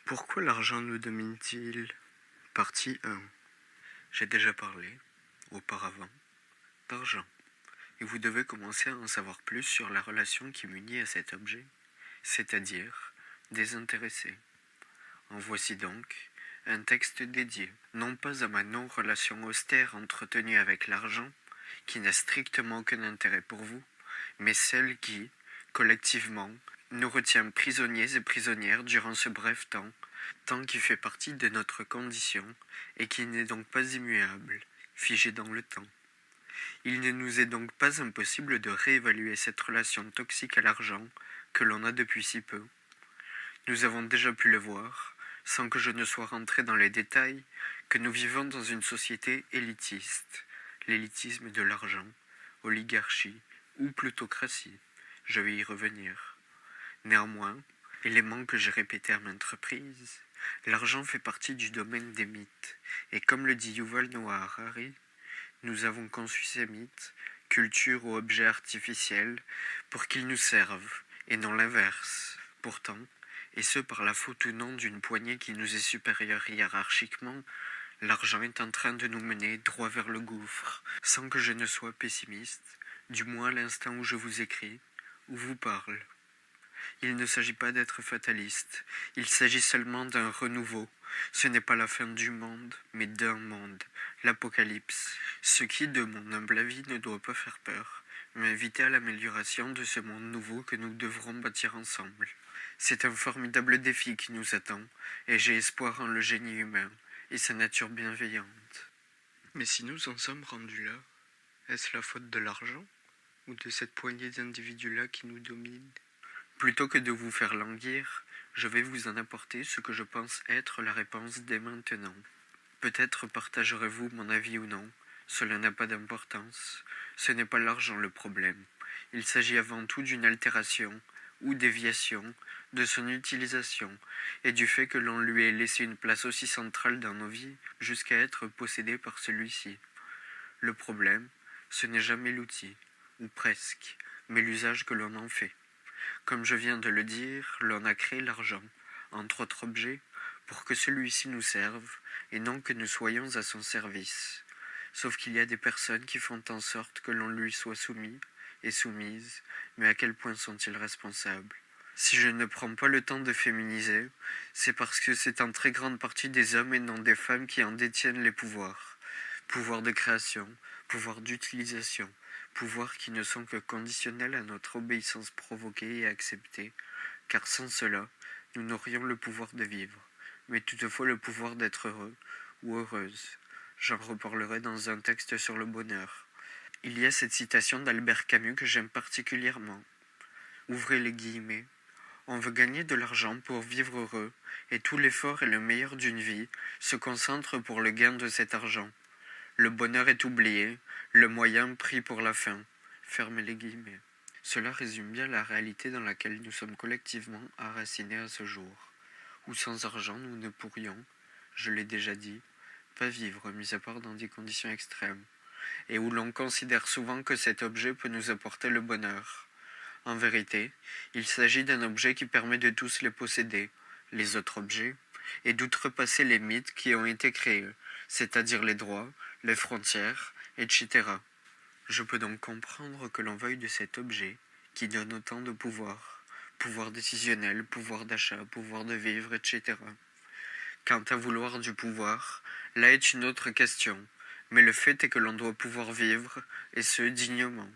Pourquoi l'argent nous domine-t-il? Partie 1. J'ai déjà parlé, auparavant, d'argent, et vous devez commencer à en savoir plus sur la relation qui m'unit à cet objet, c'est-à-dire désintéressé. En voici donc un texte dédié, non pas à ma non-relation austère entretenue avec l'argent, qui n'a strictement aucun intérêt pour vous, mais celle qui, collectivement, nous retient prisonniers et prisonnières durant ce bref temps qui fait partie de notre condition et qui n'est donc pas immuable, figé dans le temps. Il ne nous est donc pas impossible de réévaluer cette relation toxique à l'argent que l'on a depuis si peu. Nous avons déjà pu le voir, sans que je ne sois rentré dans les détails, que nous vivons dans une société élitiste, l'élitisme de l'argent, oligarchie ou plutocratie. Je vais y revenir. Néanmoins, élément que j'ai répété à maintes reprises, l'argent fait partie du domaine des mythes, et comme le dit Yuval Noah Harari, nous avons conçu ces mythes, culture ou objets artificiels, pour qu'ils nous servent, et non l'inverse. Pourtant, et ce par la faute ou non d'une poignée qui nous est supérieure hiérarchiquement, l'argent est en train de nous mener droit vers le gouffre, sans que je ne sois pessimiste, du moins à l'instant où je vous écris, ou vous parle. Il ne s'agit pas d'être fataliste, il s'agit seulement d'un renouveau. Ce n'est pas la fin du monde, mais d'un monde, l'apocalypse, ce qui, de mon humble avis, ne doit pas faire peur, mais inviter à l'amélioration de ce monde nouveau que nous devrons bâtir ensemble. C'est un formidable défi qui nous attend, et j'ai espoir en le génie humain et sa nature bienveillante. Mais si nous en sommes rendus là, est-ce la faute de l'argent, ou de cette poignée d'individus-là qui nous domine? Plutôt que de vous faire languir, je vais vous en apporter ce que je pense être la réponse dès maintenant. Peut-être partagerez-vous mon avis ou non, cela n'a pas d'importance. Ce n'est pas l'argent le problème. Il s'agit avant tout d'une altération ou déviation de son utilisation et du fait que l'on lui ait laissé une place aussi centrale dans nos vies jusqu'à être possédé par celui-ci. Le problème, ce n'est jamais l'outil, ou presque, mais l'usage que l'on en fait. Comme je viens de le dire, l'on a créé l'argent, entre autres objets, pour que celui-ci nous serve, et non que nous soyons à son service. Sauf qu'il y a des personnes qui font en sorte que l'on lui soit soumis et soumise, mais à quel point sont-ils responsables? Si je ne prends pas le temps de féminiser, c'est parce que c'est en très grande partie des hommes et non des femmes qui en détiennent les pouvoirs. Pouvoir de création, pouvoir d'utilisation, pouvoirs qui ne sont que conditionnels à notre obéissance provoquée et acceptée, car sans cela, nous n'aurions le pouvoir de vivre, mais toutefois le pouvoir d'être heureux ou heureuse. J'en reparlerai dans un texte sur le bonheur. Il y a cette citation d'Albert Camus que j'aime particulièrement. Ouvrez les guillemets. On veut gagner de l'argent pour vivre heureux, et tout l'effort et le meilleur d'une vie se concentrent pour le gain de cet argent. Le bonheur est oublié, le moyen pris pour la fin. Fermez les guillemets. Cela résume bien la réalité dans laquelle nous sommes collectivement enracinés à ce jour, où sans argent nous ne pourrions, je l'ai déjà dit, pas vivre, mis à part dans des conditions extrêmes, et où l'on considère souvent que cet objet peut nous apporter le bonheur. En vérité, il s'agit d'un objet qui permet de tous les posséder, les autres objets, et d'outrepasser les mythes qui ont été créés, c'est-à-dire les droits, les frontières, etc. Je peux donc comprendre que l'on veuille de cet objet qui donne autant de pouvoir, pouvoir décisionnel, pouvoir d'achat, pouvoir de vivre, etc. Quant à vouloir du pouvoir, là est une autre question, mais le fait est que l'on doit pouvoir vivre, et ce dignement.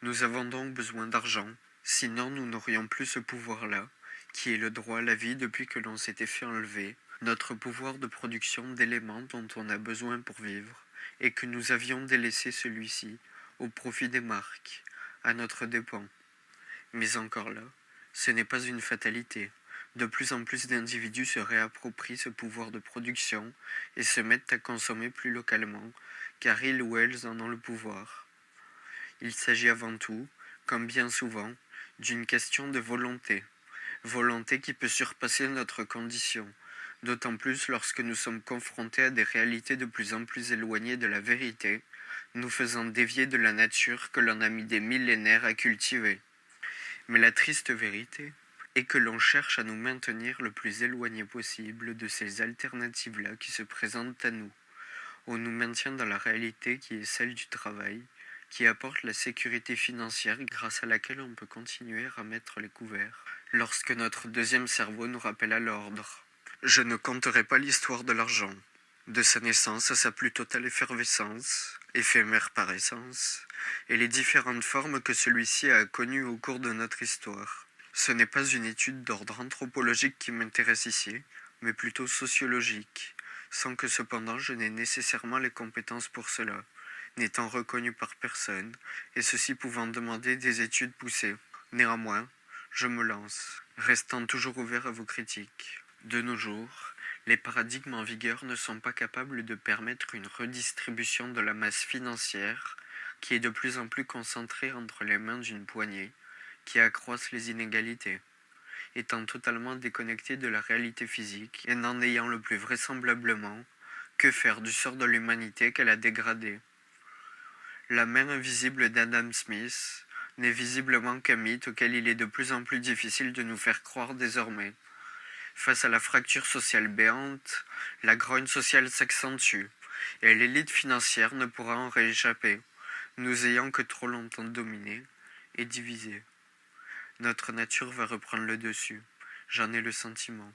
Nous avons donc besoin d'argent, sinon nous n'aurions plus ce pouvoir-là, qui est le droit à la vie depuis que l'on s'était fait enlever, notre pouvoir de production d'éléments dont on a besoin pour vivre, et que nous avions délaissé celui-ci au profit des marques, à notre dépens. Mais encore là, ce n'est pas une fatalité. De plus en plus d'individus se réapproprient ce pouvoir de production et se mettent à consommer plus localement, car ils ou elles en ont le pouvoir. Il s'agit avant tout, comme bien souvent, d'une question de volonté. Volonté qui peut surpasser notre condition, d'autant plus lorsque nous sommes confrontés à des réalités de plus en plus éloignées de la vérité, nous faisant dévier de la nature que l'on a mis des millénaires à cultiver. Mais la triste vérité et que l'on cherche à nous maintenir le plus éloigné possible de ces alternatives-là qui se présentent à nous. On nous maintient dans la réalité qui est celle du travail, qui apporte la sécurité financière grâce à laquelle on peut continuer à mettre les couverts, lorsque notre deuxième cerveau nous rappelle à l'ordre. Je ne conterai pas l'histoire de l'argent, de sa naissance à sa plus totale effervescence, éphémère par essence, et les différentes formes que celui-ci a connues au cours de notre histoire. Ce n'est pas une étude d'ordre anthropologique qui m'intéresse ici, mais plutôt sociologique, sans que cependant je n'ai nécessairement les compétences pour cela, n'étant reconnu par personne, et ceci pouvant demander des études poussées. Néanmoins, je me lance, restant toujours ouvert à vos critiques. De nos jours, les paradigmes en vigueur ne sont pas capables de permettre une redistribution de la masse financière qui est de plus en plus concentrée entre les mains d'une poignée, qui accroissent les inégalités, étant totalement déconnectés de la réalité physique et n'en ayant le plus vraisemblablement que faire du sort de l'humanité qu'elle a dégradé. La main invisible d'Adam Smith n'est visiblement qu'un mythe auquel il est de plus en plus difficile de nous faire croire désormais. Face à la fracture sociale béante, la grogne sociale s'accentue, et l'élite financière ne pourra en rééchapper, nous ayant que trop longtemps dominés et divisés. Notre nature va reprendre le dessus, j'en ai le sentiment,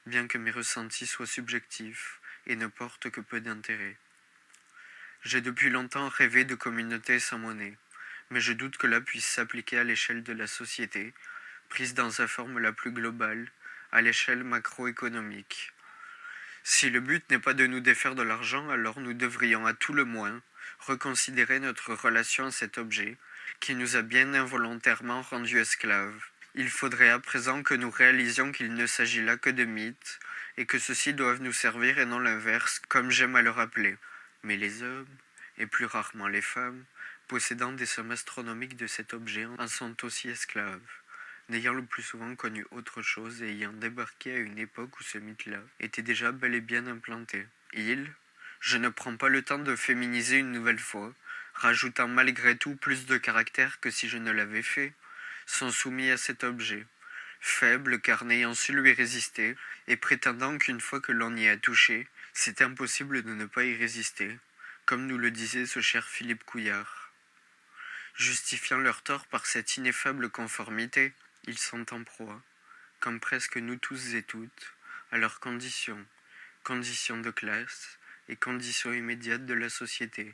bien que mes ressentis soient subjectifs et ne portent que peu d'intérêt. J'ai depuis longtemps rêvé de communautés sans monnaie, mais je doute que là puisse s'appliquer à l'échelle de la société, prise dans sa forme la plus globale, à l'échelle macroéconomique. Si le but n'est pas de nous défaire de l'argent, alors nous devrions à tout le moins reconsidérer notre relation à cet objet qui nous a bien involontairement rendus esclaves. Il faudrait à présent que nous réalisions qu'il ne s'agit là que de mythes et que ceux-ci doivent nous servir et non l'inverse, comme j'aime à le rappeler. Mais les hommes, et plus rarement les femmes, possédant des sommes astronomiques de cet objet, en sont aussi esclaves, n'ayant le plus souvent connu autre chose et ayant débarqué à une époque où ce mythe-là était déjà bel et bien implanté. Je ne prends pas le temps de féminiser une nouvelle fois, rajoutant malgré tout plus de caractère que si je ne l'avais fait, sont soumis à cet objet, faible car n'ayant su lui résister, et prétendant qu'une fois que l'on y a touché, c'est impossible de ne pas y résister, comme nous le disait ce cher Philippe Couillard. Justifiant leur tort par cette ineffable conformité, ils sont en proie, comme presque nous tous et toutes, à leurs conditions de classe et conditions immédiates de la société,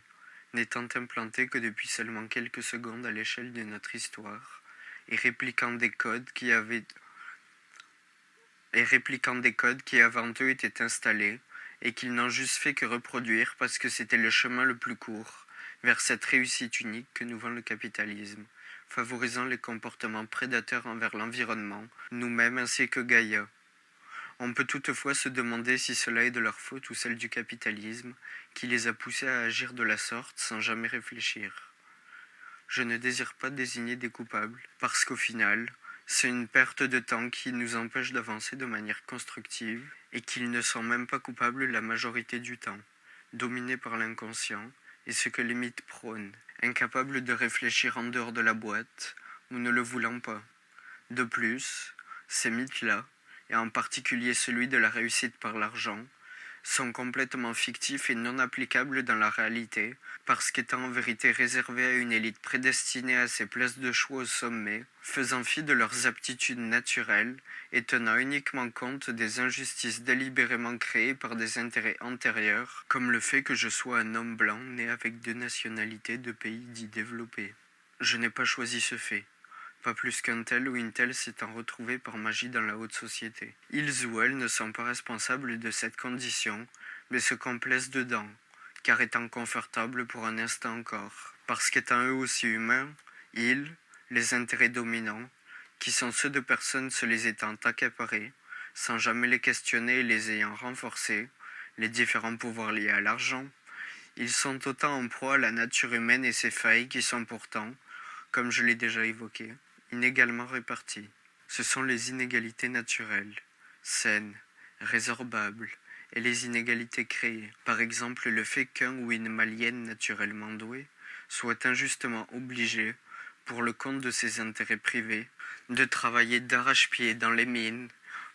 n'étant implantés que depuis seulement quelques secondes à l'échelle de notre histoire, et répliquant des codes qui avant eux étaient installés, et qu'ils n'ont juste fait que reproduire parce que c'était le chemin le plus court vers cette réussite unique que nous vend le capitalisme, favorisant les comportements prédateurs envers l'environnement, nous-mêmes ainsi que Gaïa. On peut toutefois se demander si cela est de leur faute ou celle du capitalisme, qui les a poussés à agir de la sorte sans jamais réfléchir. Je ne désire pas désigner des coupables, parce qu'au final, c'est une perte de temps qui nous empêche d'avancer de manière constructive, et qu'ils ne sont même pas coupables la majorité du temps, dominés par l'inconscient, et ce que les mythes prônent, incapables de réfléchir en dehors de la boîte, ou ne le voulant pas. De plus, ces mythes-là, et en particulier celui de la réussite par l'argent, sont complètement fictifs et non applicables dans la réalité, parce qu'étant en vérité réservés à une élite prédestinée à ces places de choix au sommet, faisant fi de leurs aptitudes naturelles et tenant uniquement compte des injustices délibérément créées par des intérêts antérieurs, comme le fait que je sois un homme blanc né avec 2 nationalités de pays dits développés. Je n'ai pas choisi ce fait. Pas plus qu'un tel ou une telle s'étant retrouvé par magie dans la haute société. Ils ou elles ne sont pas responsables de cette condition, mais se complaisent dedans, car étant confortables pour un instant encore. Parce qu'étant eux aussi humains, ils, les intérêts dominants, qui sont ceux de personnes se les étant accaparés, sans jamais les questionner et les ayant renforcés, les différents pouvoirs liés à l'argent, ils sont autant en proie à la nature humaine et ses failles qui sont pourtant, comme je l'ai déjà évoqué, inégalement réparties. Ce sont les inégalités naturelles, saines, résorbables, et les inégalités créées. Par exemple, le fait qu'un ou une malienne naturellement douée soit injustement obligé, pour le compte de ses intérêts privés, de travailler d'arrache-pied dans les mines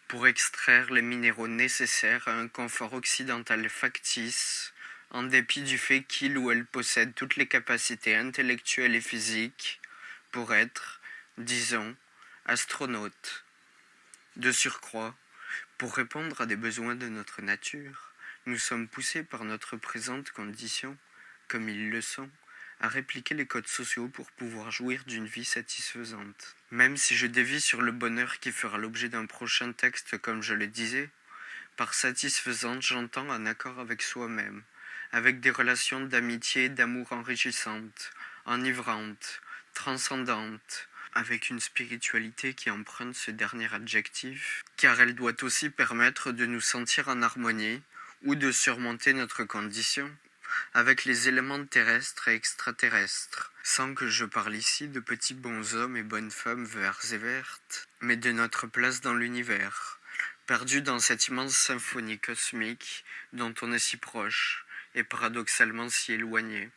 pour extraire les minéraux nécessaires à un confort occidental factice, en dépit du fait qu'il ou elle possède toutes les capacités intellectuelles et physiques pour être, disons, astronaute. De surcroît, pour répondre à des besoins de notre nature, nous sommes poussés par notre présente condition, comme ils le sont, à répliquer les codes sociaux pour pouvoir jouir d'une vie satisfaisante. Même si je dévie sur le bonheur qui fera l'objet d'un prochain texte comme je le disais, par satisfaisante j'entends un accord avec soi-même, avec des relations d'amitié et d'amour enrichissantes, enivrantes, transcendantes, avec une spiritualité qui emprunte ce dernier adjectif, car elle doit aussi permettre de nous sentir en harmonie ou de surmonter notre condition avec les éléments terrestres et extraterrestres, sans que je parle ici de petits bonshommes et bonnes femmes verts et vertes, mais de notre place dans l'univers, perdu dans cette immense symphonie cosmique dont on est si proche et paradoxalement si éloigné.